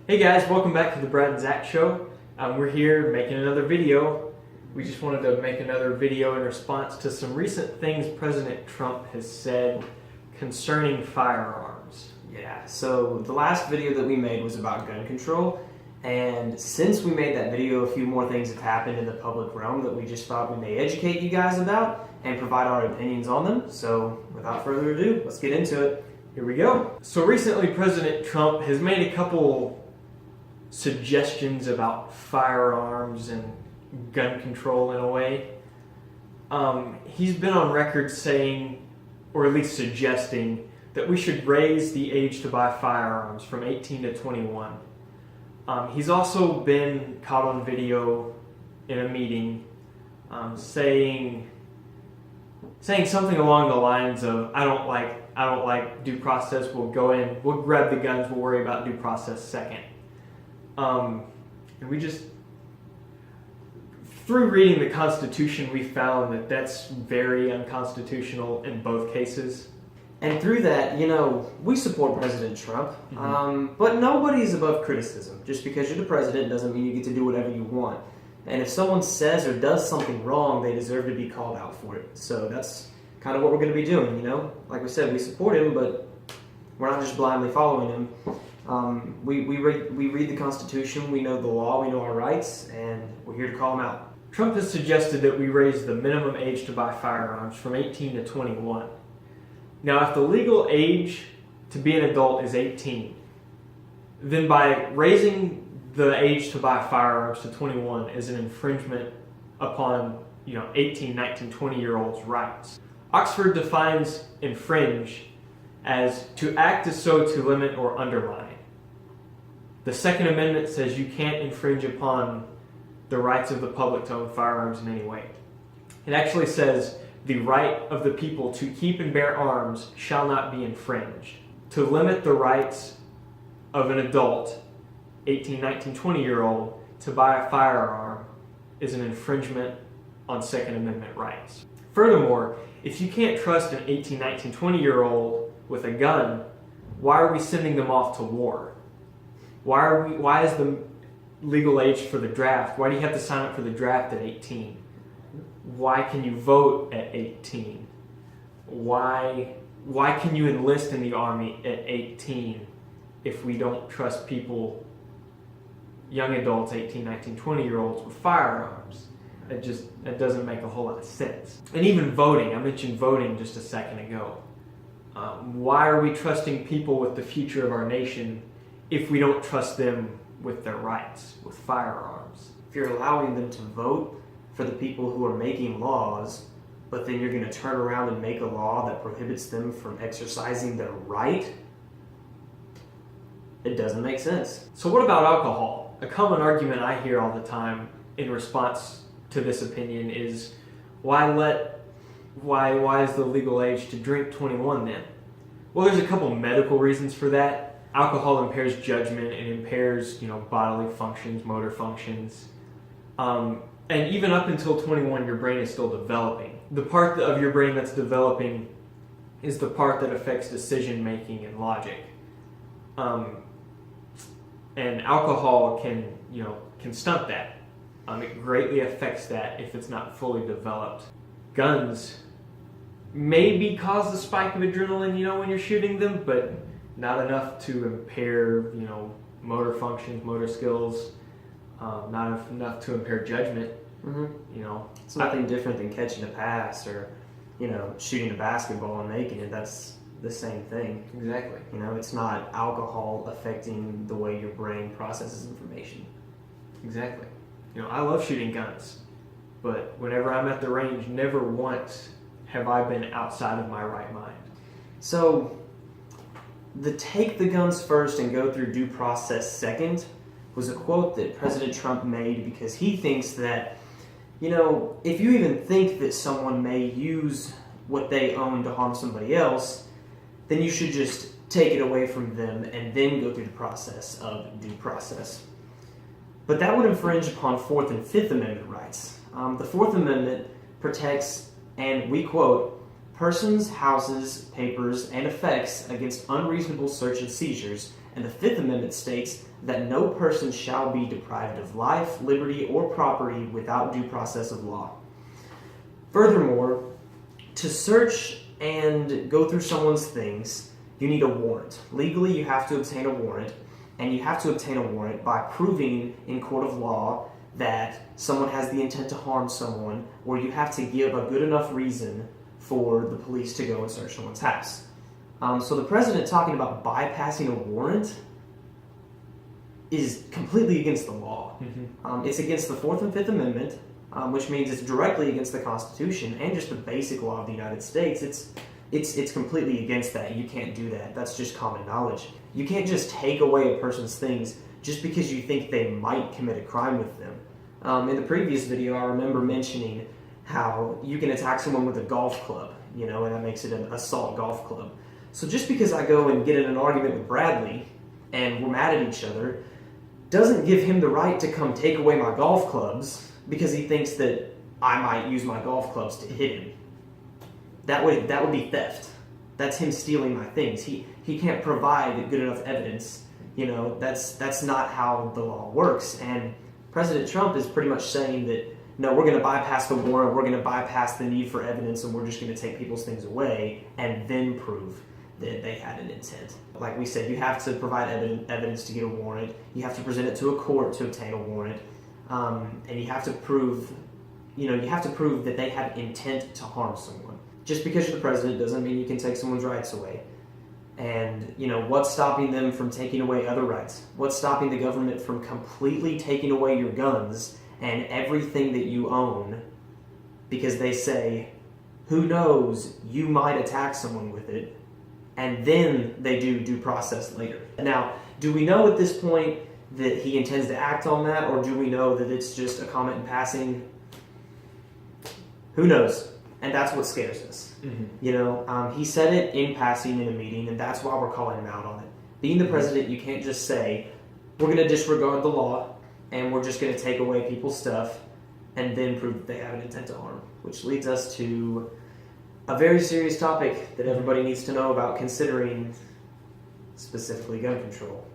Hey guys, welcome back to the Brad and Zach Show. We're here making another video. We just wanted to make another video in response to some recent things President Trump has said concerning firearms. Yeah, so the last video that we made was about gun control, and since we made that video, a few more things have happened in the public realm that we just thought we may educate you guys about and provide our opinions on them. So without further ado, let's get into it. Here we go. So recently President Trump has made a couple suggestions about firearms and gun control in a way. He's been on record saying, or at least suggesting, that we should raise the age to buy firearms from 18 to 21. He's also been caught on video in a meeting saying something along the lines of, I don't like due process, we'll go in, we'll grab the guns, we'll worry about due process second. And we just, through reading the Constitution, we found that that's very unconstitutional in both cases. And through that, we support President Trump, but nobody's above criticism. Just because you're the president doesn't mean you get to do whatever you want. And if someone says or does something wrong, they deserve to be called out for it. So that's kind of what we're going to be doing, Like we said, we support him, but we're not just blindly following him. We read the Constitution, we know the law, we know our rights, and we're here to call them out. Trump has suggested that we raise the minimum age to buy firearms from 18 to 21. Now, if the legal age to be an adult is 18, then by raising the age to buy firearms to 21 is an infringement upon 18, 19, 20-year-olds' rights. Oxford defines infringe as to act as so to limit or undermine. The Second Amendment says you can't infringe upon the rights of the public to own firearms in any way. It actually says the right of the people to keep and bear arms shall not be infringed. To limit the rights of an adult, 18, 19, 20-year-old, to buy a firearm is an infringement on Second Amendment rights. Furthermore, if you can't trust an 18, 19, 20-year-old with a gun, why are we sending them off to war? Why is the legal age for the draft? Why do you have to sign up for the draft at 18? Why can you vote at 18? Why can you enlist in the Army at 18 if we don't trust people, young adults, 18, 19, 20-year-olds with firearms? It doesn't make a whole lot of sense. And even voting, I mentioned voting just a second ago. Why are we trusting people with the future of our nation if we don't trust them with their rights, with firearms? If you're allowing them to vote for the people who are making laws, but then you're going to turn around and make a law that prohibits them from exercising their right, it doesn't make sense. So what about alcohol? A common argument I hear all the time in response to this opinion is, why is the legal age to drink 21 then? Well, there's a couple medical reasons for that. Alcohol impairs judgment, it impairs, bodily functions, motor functions. And even up until 21, your brain is still developing. The part of your brain that's developing is the part that affects decision making and logic. And alcohol can stunt that. It greatly affects that if it's not fully developed. Guns maybe cause the spike of adrenaline, when you're shooting them, but not enough to impair, motor functions, motor skills, not enough to impair judgment. It's nothing different than catching a pass or, shooting a basketball and making it. That's the same thing. Exactly. It's not alcohol affecting the way your brain processes information. Exactly. I love shooting guns, but whenever I'm at the range, never once have I been outside of my right mind. So, the take the guns first and go through due process second was a quote that President Trump made because he thinks that, if you even think that someone may use what they own to harm somebody else, then you should just take it away from them and then go through the process of due process. But that would infringe upon Fourth and Fifth Amendment rights. The Fourth Amendment protects, and we quote, persons, houses, papers, and effects against unreasonable search and seizures And the Fifth Amendment states that no person shall be deprived of life, liberty, or property without due process of law. Furthermore, to search and go through someone's things, you need a warrant. Legally, you have to obtain a warrant, and you have to obtain a warrant by proving in court of law that someone has the intent to harm someone, or you have to give a good enough reason for the police to go and search someone's house. So the president talking about bypassing a warrant is completely against the law. It's against the Fourth and Fifth Amendment, which means it's directly against the Constitution and just the basic law of the United States. It's completely against that. You can't do that. That's just common knowledge. You can't just take away a person's things just because you think they might commit a crime with them. In the previous video, I remember mentioning how you can attack someone with a golf club, and that makes it an assault golf club. So just because I go and get in an argument with Bradley and we're mad at each other doesn't give him the right to come take away my golf clubs because he thinks that I might use my golf clubs to hit him. That would be theft. That's him stealing my things. He can't provide good enough evidence. That's not how the law works. And President Trump is pretty much saying that, no, we're going to bypass the warrant, we're going to bypass the need for evidence, and we're just going to take people's things away and then prove that they had an intent. Like we said, you have to provide evidence to get a warrant. You have to present it to a court to obtain a warrant, and you have to prove, that they had intent to harm someone. Just because you're the president doesn't mean you can take someone's rights away. And what's stopping them from taking away other rights? What's stopping the government from completely taking away your guns and everything that you own because they say, who knows, you might attack someone with it, and then they do due process later. Now, do we know at this point that he intends to act on that, or do we know that it's just a comment in passing? Who knows? And that's what scares us. He said it in passing in a meeting, and that's why we're calling him out on it. Being the president, you can't just say, we're going to disregard the law, and we're just going to take away people's stuff, and then prove that they have an intent to harm. Which leads us to a very serious topic that everybody needs to know about considering specifically gun control.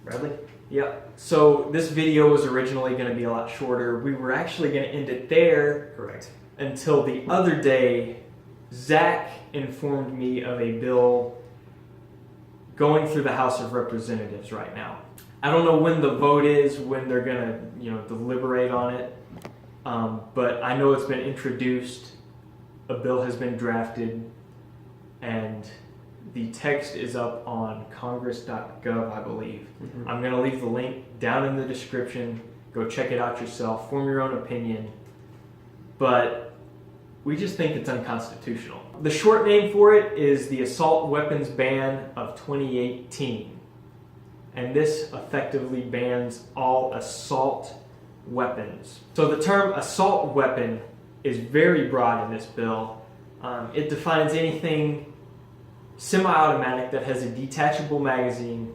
Bradley? Yep. So this video was originally going to be a lot shorter. We were actually going to end it there. Correct. Until the other day, Zach informed me of a bill going through the House of Representatives right now. I don't know when the vote is, when they're going to, deliberate on it. But I know it's been introduced. A bill has been drafted, and the text is up on congress.gov, I believe. I'm going to leave the link down in the description. Go check it out yourself. Form your own opinion. But we just think it's unconstitutional. The short name for it is the Assault Weapons Ban of 2018. And this effectively bans all assault weapons. So the term assault weapon is very broad in this bill. It defines anything semi-automatic that has a detachable magazine,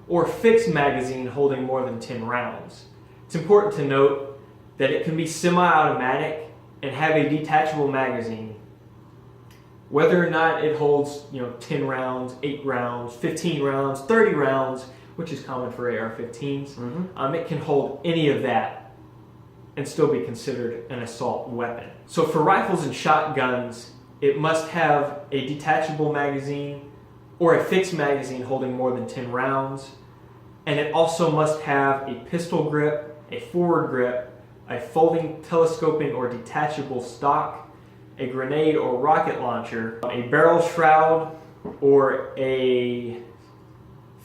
or fixed magazine holding more than 10 rounds. It's important to note that it can be semi-automatic and have a detachable magazine, whether or not it holds 10 rounds, 8 rounds, 15 rounds, 30 rounds, which is common for AR-15s. It can hold any of that and still be considered an assault weapon. So for rifles and shotguns, it must have a detachable magazine or a fixed magazine holding more than 10 rounds, and it also must have a pistol grip, a forward grip, a folding, telescoping, or detachable stock, a grenade or rocket launcher, a barrel shroud, or a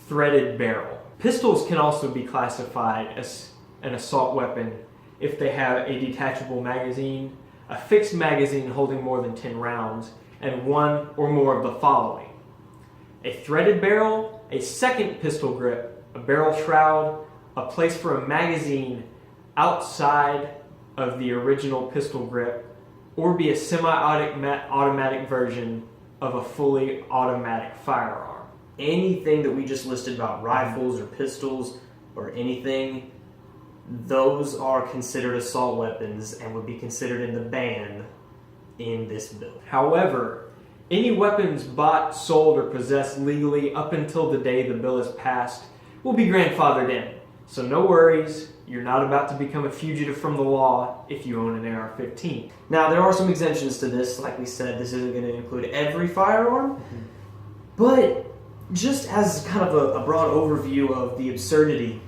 threaded barrel. Pistols can also be classified as an assault weapon if they have a detachable magazine, a fixed magazine holding more than 10 rounds, and one or more of the following: a threaded barrel, a second pistol grip, a barrel shroud, a place for a magazine outside of the original pistol grip, or be a semi-automatic version of a fully automatic firearm. Anything that we just listed about rifles or pistols or anything, those are considered assault weapons and would be considered in the ban in this bill. However, Any weapons bought, sold, or possessed legally up until the day the bill is passed will be grandfathered in. So no worries, you're not about to become a fugitive from the law if you own an AR-15. Now, there are some exemptions to this. Like we said, this isn't going to include every firearm, but just as kind of a broad overview of the absurdity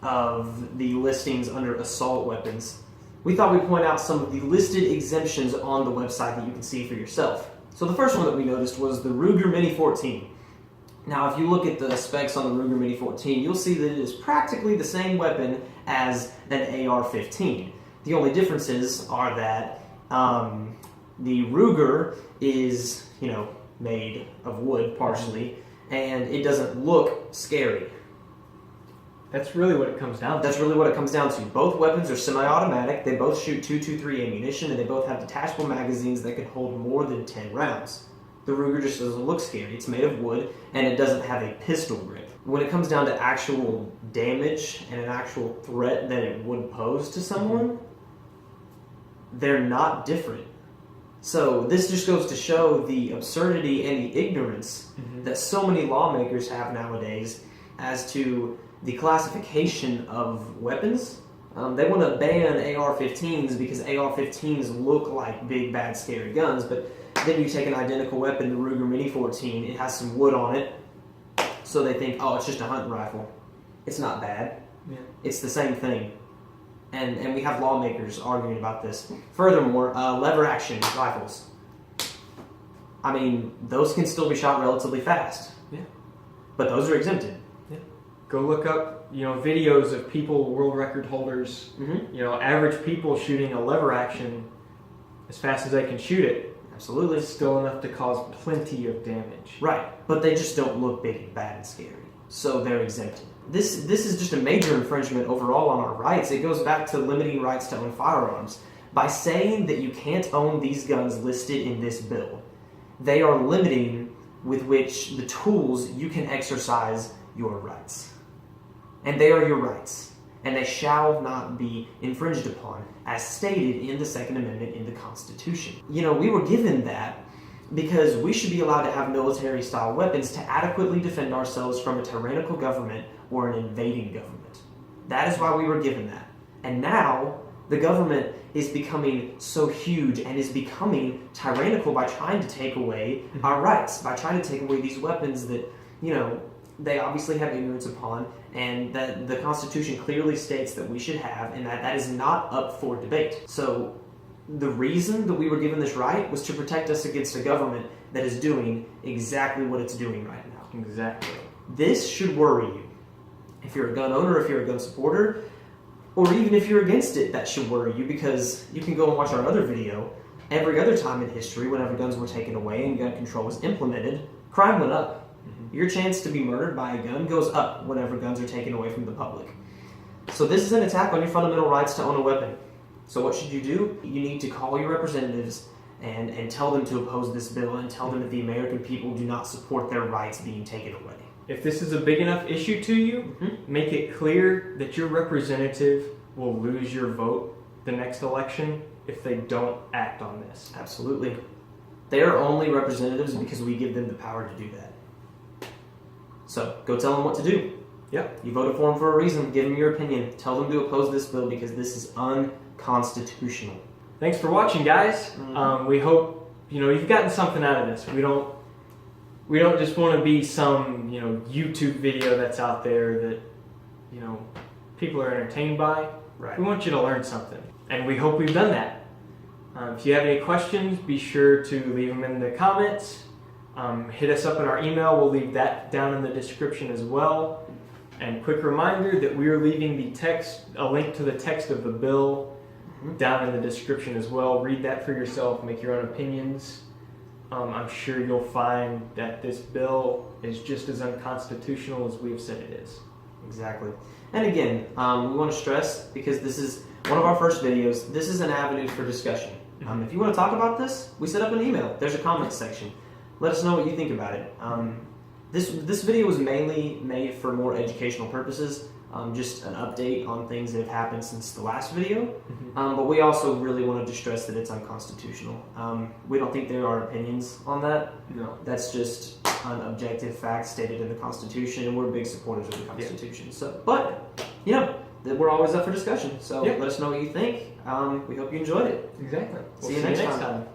of the listings under assault weapons, we thought we'd point out some of the listed exemptions on the website that you can see for yourself. So the first one that we noticed was the Ruger Mini 14. Now, if you look at the specs on the Ruger Mini 14, you'll see that it is practically the same weapon as an AR-15. The only differences are that the Ruger is, made of wood partially, and it doesn't look scary. That's really what it comes down to. That's really what it comes down to. Both weapons are semi-automatic. They both shoot .223 ammunition, and they both have detachable magazines that can hold more than 10 rounds. The Ruger just doesn't look scary. It's made of wood, and it doesn't have a pistol grip. When it comes down to actual damage and an actual threat that it would pose to someone, they're not different. So this just goes to show the absurdity and the ignorance that so many lawmakers have nowadays as to the classification of weapons. They want to ban AR-15s because AR-15s look like big, bad, scary guns, but then you take an identical weapon, the Ruger Mini 14, it has some wood on it, so they think, oh, it's just a hunting rifle. It's not bad. Yeah. It's the same thing. And we have lawmakers arguing about this. Furthermore, lever action rifles. I mean, those can still be shot relatively fast. Yeah. But those are exempted. Yeah. Go look up, videos of people, world record holders, average people shooting a lever action as fast as they can shoot it. Absolutely. It's still enough to cause plenty of damage. Right, but they just don't look big and bad and scary. So they're exempted. This is just a major infringement overall on our rights. It goes back to limiting rights to own firearms. By saying that you can't own these guns listed in this bill, they are limiting with which the tools you can exercise your rights. And they are your rights, and they shall not be infringed upon, as stated in the Second Amendment in the Constitution. We were given that because we should be allowed to have military-style weapons to adequately defend ourselves from a tyrannical government or an invading government. That is why we were given that. And now, the government is becoming so huge and is becoming tyrannical by trying to take away our rights, by trying to take away these weapons that, they obviously have ignorance upon, and that the Constitution clearly states that we should have, and that is not up for debate. So the reason that we were given this right was to protect us against a government that is doing exactly what it's doing right now. Exactly. This should worry you. If you're a gun owner, if you're a gun supporter, or even if you're against it, that should worry you, because you can go and watch our other video. Every other time in history, whenever guns were taken away and gun control was implemented, crime went up. Your chance to be murdered by a gun goes up whenever guns are taken away from the public. So this is an attack on your fundamental rights to own a weapon. So what should you do? You need to call your representatives and tell them to oppose this bill, and tell them that the American people do not support their rights being taken away. If this is a big enough issue to you, make it clear that your representative will lose your vote the next election if they don't act on this. Absolutely. They are only representatives because we give them the power to do that. So, go tell them what to do. Yep. You voted for them for a reason. Give them your opinion. Tell them to oppose this bill because this is unconstitutional. Thanks for watching, guys. We hope you've gotten something out of this. We don't just want to be some YouTube video that's out there that people are entertained by. Right. We want you to learn something, and we hope we've done that. If you have any questions, be sure to leave them in the comments. Hit us up in our email. We'll leave that down in the description as well. And quick reminder that we are leaving a link to the text of the bill down in the description as well. Read that for yourself. Make your own opinions. I'm sure you'll find that this bill is just as unconstitutional as we've said it is. Exactly. And again, we want to stress, because this is one of our first videos, this is an avenue for discussion. If you want to talk about this, we set up an email. There's a comment section. Let us know what you think about it. this video was mainly made for more educational purposes, just an update on things that have happened since the last video. But we also really wanted to stress that it's unconstitutional. We don't think there are opinions on that. No. That's just an objective fact stated in the Constitution, and we're big supporters of the Constitution. So, but we're always up for discussion. So Yep. let us know what you think. We hope you enjoyed it. Exactly. See you next time.